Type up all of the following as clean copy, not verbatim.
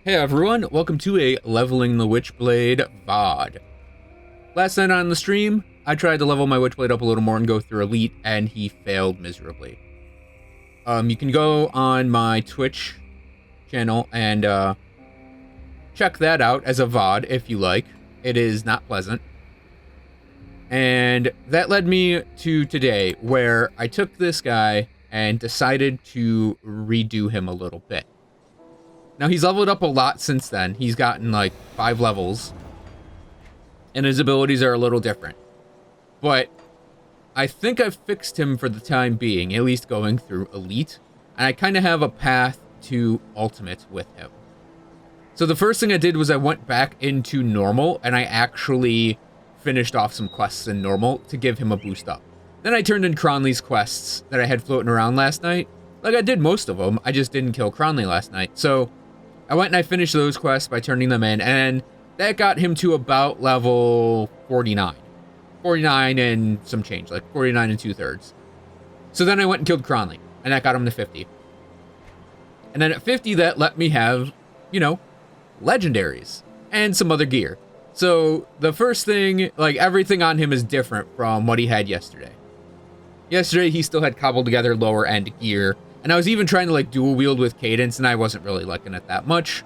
Hey everyone, welcome to a Leveling the Witchblade VOD. Last night on the stream, I tried to level my Witchblade up a little more and go through Elite, and he failed miserably. You can go on my Twitch channel and check that out as a VOD if you like. It is not pleasant. And that led me to today, where I took this guy and decided to redo him a little bit. Now, he's leveled up a lot since then. He's gotten, like, 5 levels. And his abilities are a little different. But I think I've fixed him for the time being, at least going through Elite. And I kind of have a path to Ultimate with him. So the first thing I did was I went back into Normal, and I actually finished off some quests in Normal to give him a boost up. Then I turned in Cronley's quests that I had floating around last night. Like, I did most of them, I just didn't kill Cronley last night. So I went and I finished those quests by turning them in, and that got him to about level 49. 49 and some change, like 49 and 2/3. So then I went and killed Cronley, and that got him to 50. And then at 50, that let me have, you know, legendaries and some other gear. So the first thing, like, everything on him is different from what he had yesterday. Yesterday, he still had cobbled together lower end gear. And I was even trying to, like, dual wield with Cadence, and I wasn't really liking it that much.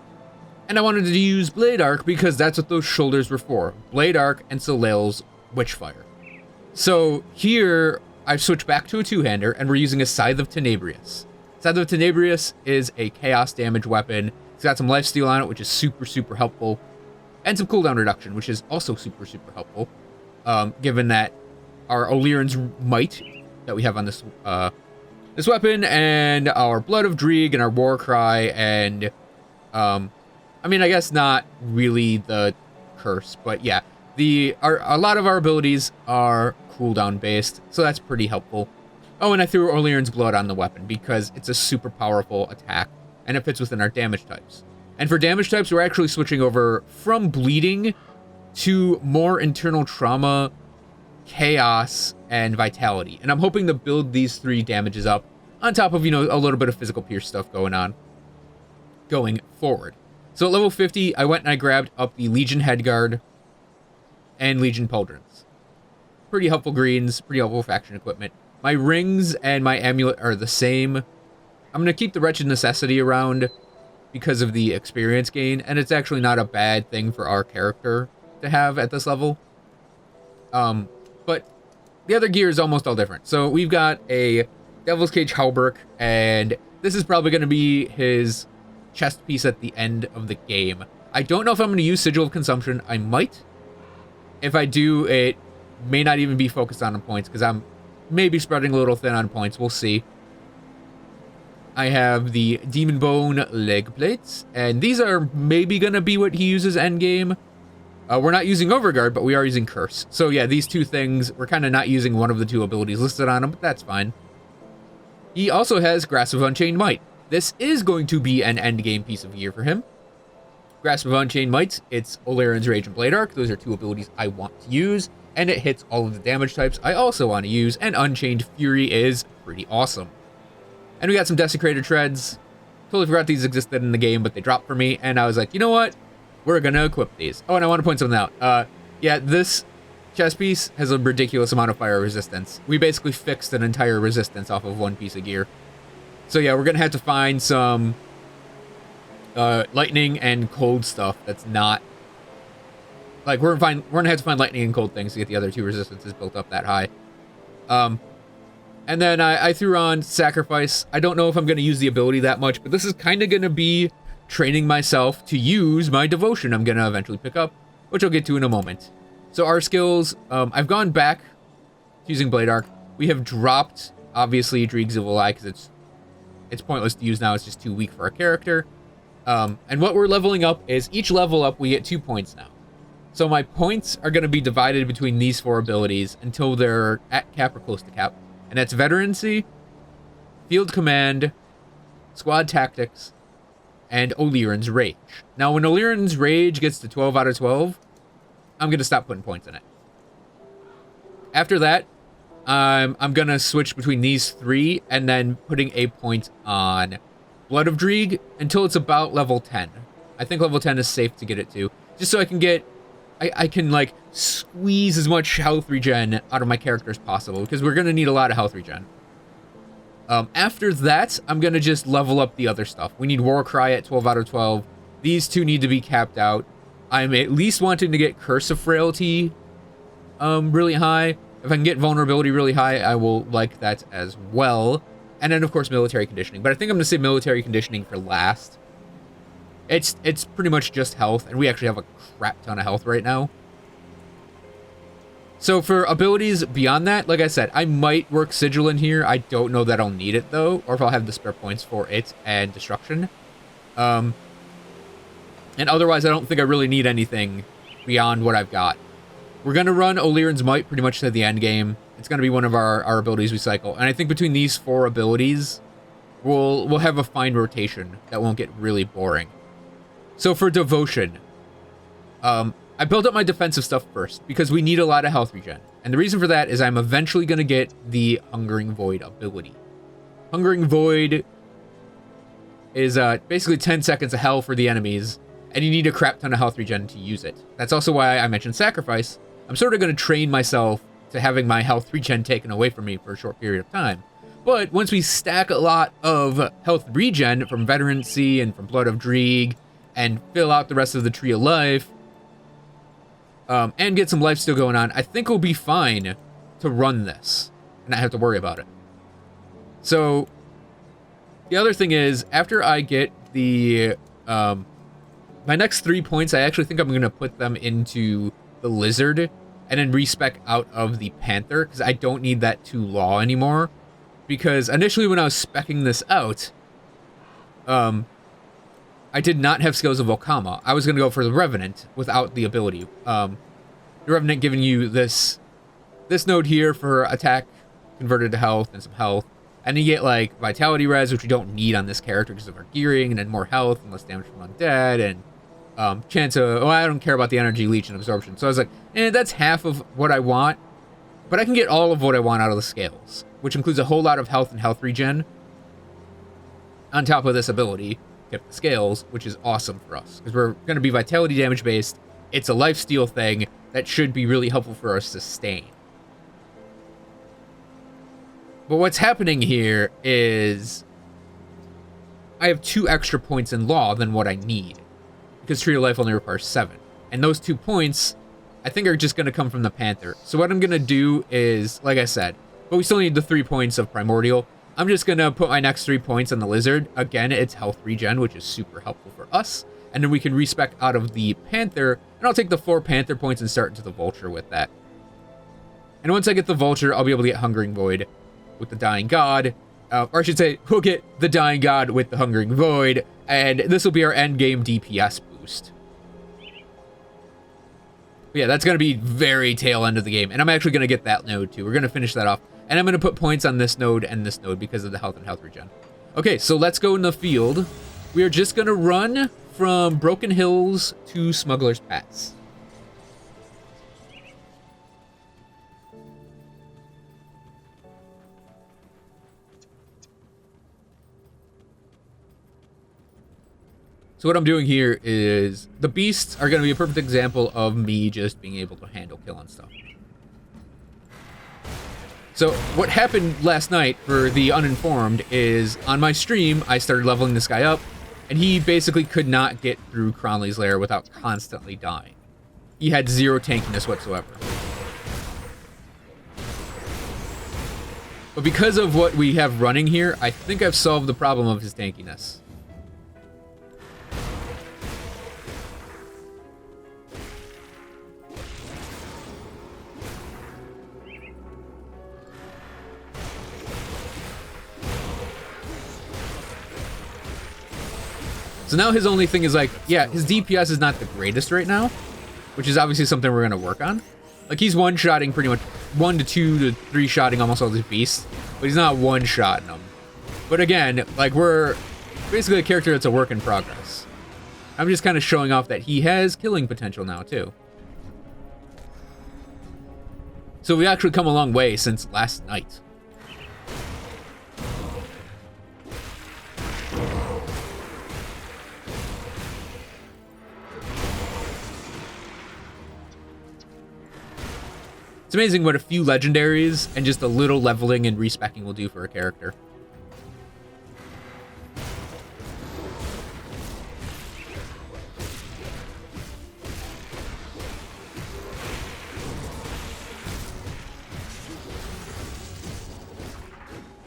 And I wanted to use Blade Arc because that's what those shoulders were for. Blade Arc and Soleil's Witchfire. So here, I've switched back to a two-hander, and we're using a Scythe of Tenebrius. Scythe of Tenebrius is a chaos damage weapon. It's got some lifesteal on it, which is super, super helpful. And some cooldown reduction, which is also super, super helpful. Given that our O'Learen's Might that we have on this weapon, and our Blood of Dreeg, and our War Cry, and, I mean, I guess not really the Curse, but yeah, a lot of our abilities are cooldown based, so that's pretty helpful. Oh, and I threw O'Learen's Blood on the weapon, because it's a super powerful attack, and it fits within our damage types. And for damage types, we're actually switching over from Bleeding to more Internal Trauma, Chaos, and Vitality. And I'm hoping to build these 3 damages up on top of, you know, a little bit of physical pierce stuff going on going forward. So at level 50, I went and I grabbed up the Legion Headguard and Legion Pauldrons. Pretty helpful greens, pretty helpful faction equipment. My rings and my amulet are the same. I'm going to keep the Wretched Necessity around because of the experience gain, and it's actually not a bad thing for our character to have at this level. But the other gear is almost all different. So we've got a Devil's Cage Halberg, and this is probably going to be his chest piece at the end of the game. I don't know if I'm going to use Sigil of Consumption. I might. If I do, it may not even be focused on points, because I'm maybe spreading a little thin on points. We'll see. I have the Demon Bone leg plates, and these are maybe going to be what he uses endgame. We're not using Overguard, but we are using Curse. So yeah, these 2 things, we're kind of not using one of the 2 abilities listed on him, but that's fine. He also has Grasp of Unchained Might. This is going to be an endgame piece of gear for him. Grasp of Unchained Might, it's O'Learen's Rage and Blade Arc. Those are 2 abilities I want to use, and it hits all of the damage types I also want to use, and Unchained Fury is pretty awesome. And we got some Desecrated Treads. Totally forgot these existed in the game, but they dropped for me, and I was like, you know what? We're gonna equip these. Oh, and I want to point something out. Yeah, this chest piece has a ridiculous amount of fire resistance. We basically fixed an entire resistance off of 1 piece of gear. So yeah, we're gonna have to find some lightning and cold stuff that's not... Like, we're gonna have to find lightning and cold things to get the other 2 resistances built up that high. And then I threw on Sacrifice. I don't know if I'm going to use the ability that much, but this is kind of going to be training myself to use my Devotion I'm going to eventually pick up, which I'll get to in a moment. So our skills, I've gone back to using Blade Arc. We have dropped, obviously, Dreeg's Evil Eye, because it's pointless to use now. It's just too weak for our character. And what we're leveling up is each level up, we get 2 points now. So my points are going to be divided between these 4 abilities until they're at cap or close to cap. And that's Veterancy, Field Command, Squad Tactics, and O'Learen's Rage. Now, when O'Learen's Rage gets to 12 out of 12, I'm going to stop putting points in it. After that, I'm going to switch between these 3 and then putting a point on Blood of Dreeg until it's about level 10. I think level 10 is safe to get it to, just so I can get, I can like squeeze as much health regen out of my character as possible, because we're gonna need a lot of health regen. After that, I'm gonna just level up the other stuff. We need Warcry at 12 out of 12. These two need to be capped out. I'm at least wanting to get Curse of Frailty really high. If I can get Vulnerability really high, I will like that as well. And then, of course, Military Conditioning. But I think I'm going to say Military Conditioning for last. It's pretty much just health, and we actually have a crap ton of health right now. So for abilities beyond that, like I said, I might work Sigil in here. I don't know that I'll need it, though, or if I'll have the spare points for it and Destruction. And otherwise, I don't think I really need anything beyond what I've got. We're going to run O'Learen's Might pretty much to the end game. It's going to be one of our abilities we cycle. And I think between these 4 abilities, we'll have a fine rotation that won't get really boring. So for Devotion, I built up my defensive stuff first because we need a lot of health regen. And the reason for that is I'm eventually going to get the Hungering Void ability. Hungering Void is basically 10 seconds of hell for the enemies, and you need a crap ton of health regen to use it. That's also why I mentioned Sacrifice. I'm sort of going to train myself to having my health regen taken away from me for a short period of time. But once we stack a lot of health regen from Veterancy and from Blood of Dreeg, and fill out the rest of the Tree of Life, and get some life still going on, I think we'll be fine to run this and not have to worry about it. So the other thing is, after I get the my next 3 points, I actually think I'm going to put them into the Lizard and then respec out of the Panther, because I don't need that 2 Law anymore. Because initially when I was speccing this out, I did not have Skills of Okama. I was going to go for the Revenant without the ability. The Revenant giving you this node here for attack converted to health and some health. And you get like Vitality Res, which we don't need on this character because of our gearing, and then more health and less damage from undead, and chance of, I don't care about the Energy Leech and Absorption. So I was like, that's half of what I want. But I can get all of what I want out of the Scales, which includes a whole lot of health and health regen on top of this ability. Get the Scales, which is awesome for us because we're going to be vitality damage based. It's a lifesteal thing that should be really helpful for our sustain. But what's happening here is I have 2 extra points in Law than what I need, because Tree of Life only requires 7. And those 2 points, I think, are just going to come from the Panther. So what I'm going to do is, like I said, but we still need the 3 points of Primordial. I'm just going to put my next 3 points on the Lizard. Again, it's health regen, which is super helpful for us. And then we can respec out of the Panther, and I'll take the 4 Panther points and start into the Vulture with that. And once I get the Vulture, I'll be able to get Hungering Void with the Dying God. Or I should say, we'll get the Dying God with the Hungering Void, and this will be our endgame DPS boost. But yeah, that's going to be very tail end of the game, and I'm actually going to get that node too. We're going to finish that off, and I'm going to put points on this node and this node because of the health and health regen. Okay, so let's go in the field. We are just going to run from Broken Hills to Smuggler's Pass. So what I'm doing here is, the beasts are going to be a perfect example of me just being able to handle killing stuff. So what happened last night, for the uninformed, is on my stream, I started leveling this guy up, and he basically could not get through Cronley's lair without constantly dying. He had 0 tankiness whatsoever. But because of what we have running here, I think I've solved the problem of his tankiness. So now his only thing is like, yeah, his DPS is not the greatest right now, which is obviously something we're going to work on. Like, he's one-shotting pretty much 1 to 2 to 3-shotting almost all these beasts, but he's not one-shotting them. But again, like, we're basically a character that's a work in progress. I'm just kind of showing off that he has killing potential now, too. So we actually come a long way since last night. It's amazing what a few legendaries and just a little leveling and respecking will do for a character.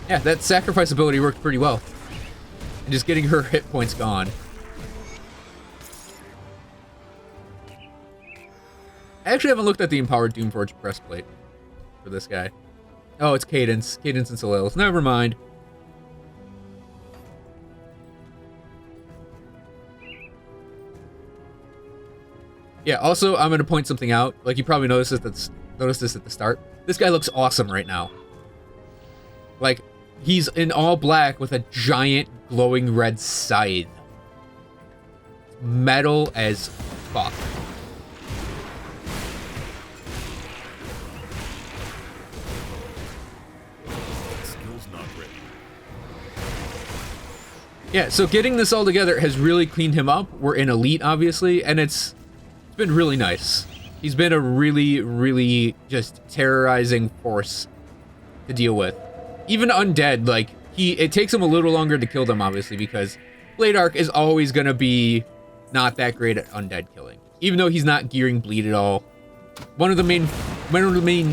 Yeah, that sacrifice ability worked pretty well. And just getting her hit points gone. I actually haven't looked at the Empowered Doomforge breastplate for this guy. Oh, it's Cadence. Cadence and Soleil's. Never mind. Yeah, also, I'm going to point something out. Like, you probably noticed this at the start. This guy looks awesome right now. Like, he's in all black with a giant glowing red scythe. Metal as fuck. Yeah, so getting this all together has really cleaned him up. We're in Elite, obviously, and it's been really nice. He's been a really, really just terrorizing force to deal with. Even undead, like, it takes him a little longer to kill them, obviously, because Blade Arc is always going to be not that great at undead killing. Even though he's not gearing bleed at all. One of the main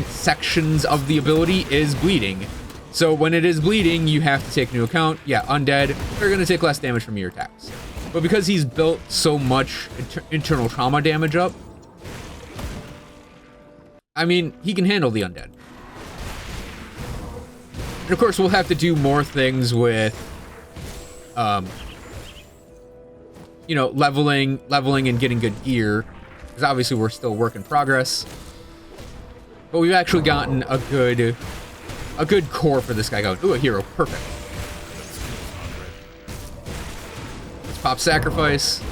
sections of the ability is bleeding. So when it is bleeding, you have to take into account, yeah, undead, they're going to take less damage from your attacks. But because he's built so much internal trauma damage up, I mean, he can handle the undead. And of course, we'll have to do more things with, you know, leveling and getting good gear. Because obviously we're still a work in progress. But we've actually gotten a good core for this guy going. Ooh, a hero. Perfect. Let's pop sacrifice.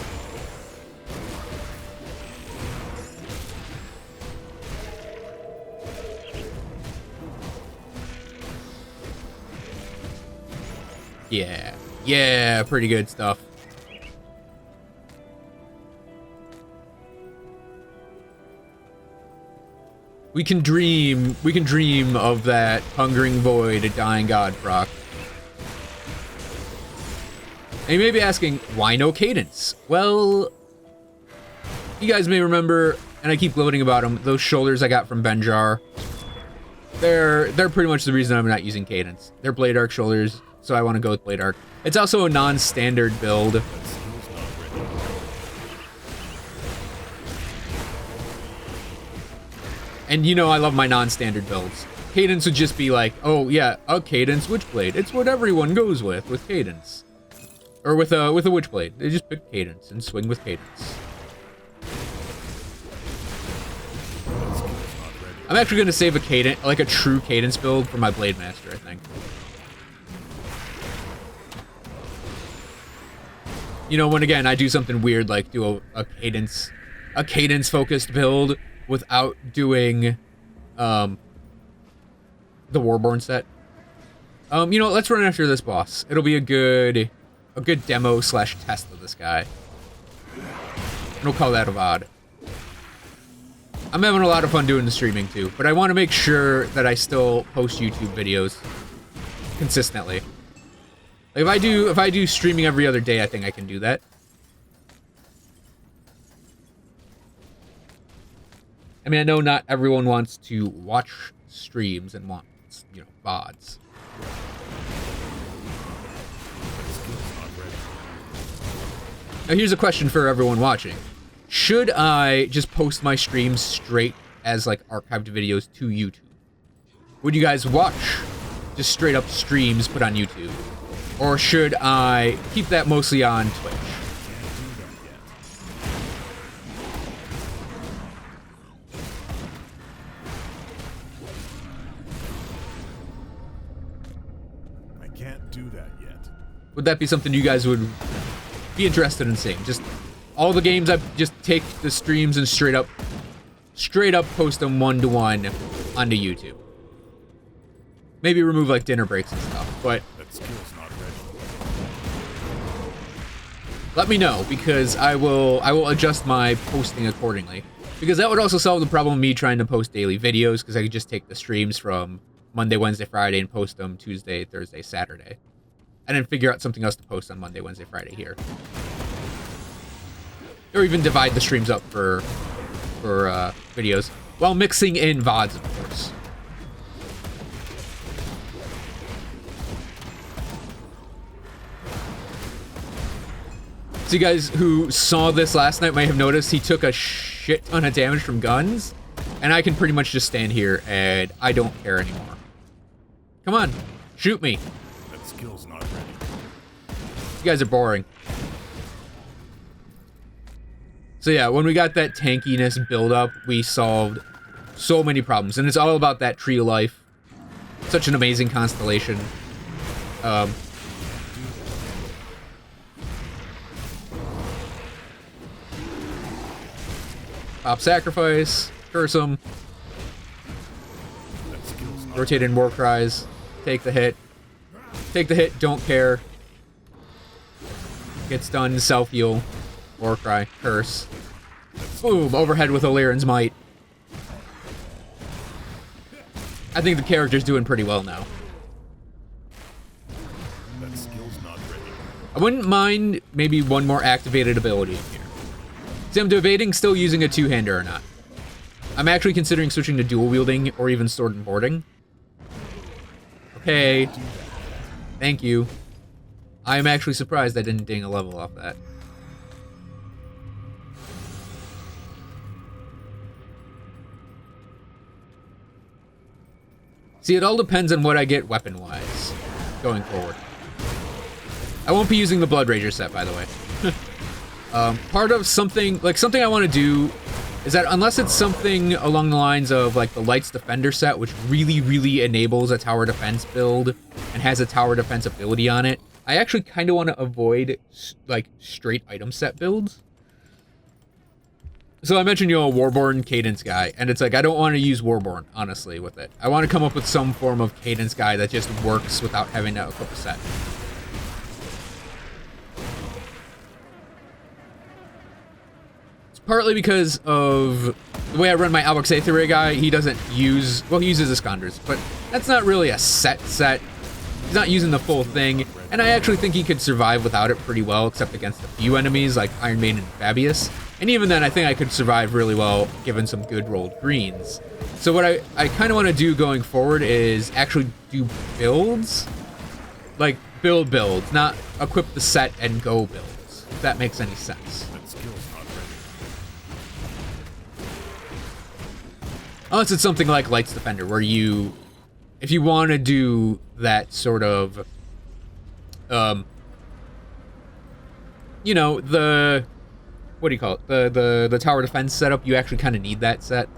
Yeah. Yeah, pretty good stuff. We can dream of that hungering void, a dying god proc. And you may be asking, why no Cadence? Well, you guys may remember, and I keep gloating about them, those shoulders I got from Benjar. They're pretty much the reason I'm not using Cadence. They're Blade Arc shoulders, so I want to go with Blade Arc. It's also a non-standard build. And you know I love my non-standard builds. Cadence would just be like, oh yeah, a Cadence Witchblade. It's what everyone goes with Cadence. Or with a Witchblade. They just pick Cadence and swing with Cadence. I'm actually gonna save a Cadence, like a true Cadence build for my Blade Master, I think. You know, when again I do something weird like do a Cadence focused build without doing the Warborn set. You know what, let's run after this boss. It'll be a good demo / test of this guy. And we'll call that a VOD. I'm having a lot of fun doing the streaming too, but I want to make sure that I still post YouTube videos consistently. Like if I do streaming every other day, I think I can do that. I mean, I know not everyone wants to watch streams and wants, you know, VODs. Now here's a question for everyone watching. Should I just post my streams straight as, like, archived videos to YouTube? Would you guys watch just straight up streams put on YouTube? Or should I keep that mostly on Twitch? Would that be something you guys would be interested in seeing? Just all the games, I just take the streams and straight up post them 1-to-1 onto YouTube. Maybe remove like dinner breaks and stuff, but let me know because I will adjust my posting accordingly. Because that would also solve the problem of me trying to post daily videos, because I could just take the streams from Monday, Wednesday, Friday, and post them Tuesday, Thursday, Saturday. And then figure out something else to post on Monday, Wednesday, Friday here. Or even divide the streams up for videos, while mixing in VODs, of course. So you guys who saw this last night might have noticed he took a shit ton of damage from guns, and I can pretty much just stand here and I don't care anymore. Come on, shoot me. That skill's not ready. You guys are boring. So yeah, when we got that tankiness build up, we solved so many problems, and it's all about that tree of life. Such an amazing constellation. Pop sacrifice, curse him, rotate in war cries, take the hit, don't care, get stunned, self heal, war cry, curse, boom, overhead with Illyrian's might. I think the character's doing pretty well now. That skill's not ready. I wouldn't mind maybe one more activated ability in here. See, I'm debating still using a two-hander or not. I'm actually considering switching to dual wielding or even sword and boarding. Okay. Thank you. I'm actually surprised I didn't ding a level off that. See, it all depends on what I get weapon-wise going forward. I won't be using the Blood Rager set, by the way. Part of something I want to do is that unless it's something along the lines of like the Lights Defender set, which really enables a tower defense build and has a tower defense ability on it, I actually kind of want to avoid like straight item set builds. So I mentioned, you know, a Warborn Cadence guy, and it's like I don't want to use Warborn, honestly, with it. I want to come up with some form of Cadence guy that just works without having to equip a set. Partly because of the way I run my Albrecht Aetherray guy, he doesn't use, well, he uses Iskanders, but that's not really a set. He's not using the full thing, and I actually think he could survive without it pretty well, except against a few enemies like Iron Maiden and Fabius. And even then, I think I could survive really well given some good rolled greens. So what I kind of want to do going forward is actually do builds, like builds, not equip the set and go builds, if that makes any sense. Unless it's something like Lights Defender, where you, if you want to do that sort of, you know, the, what do you call it? The tower defense setup, you actually kind of need that set.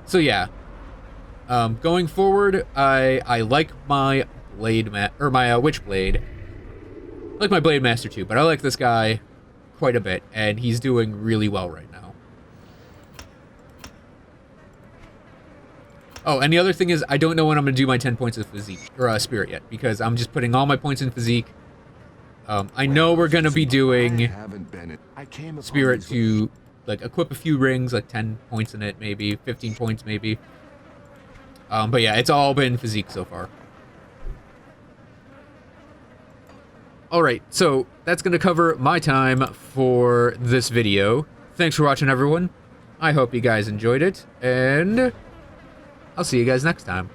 So yeah, going forward, I like my Witchblade. I like my Blade Master too, but I like this guy quite a bit, and he's doing really well right now. Oh, and the other thing is, I don't know when I'm going to do my 10 points of physique, or spirit yet, because I'm just putting all my points in physique. I know we're going to be doing spirit to, like, equip a few rings, like 10 points in it, maybe, 15 points, maybe. But yeah, it's all been physique so far. Alright, so that's going to cover my time for this video. Thanks for watching, everyone. I hope you guys enjoyed it, and I'll see you guys next time.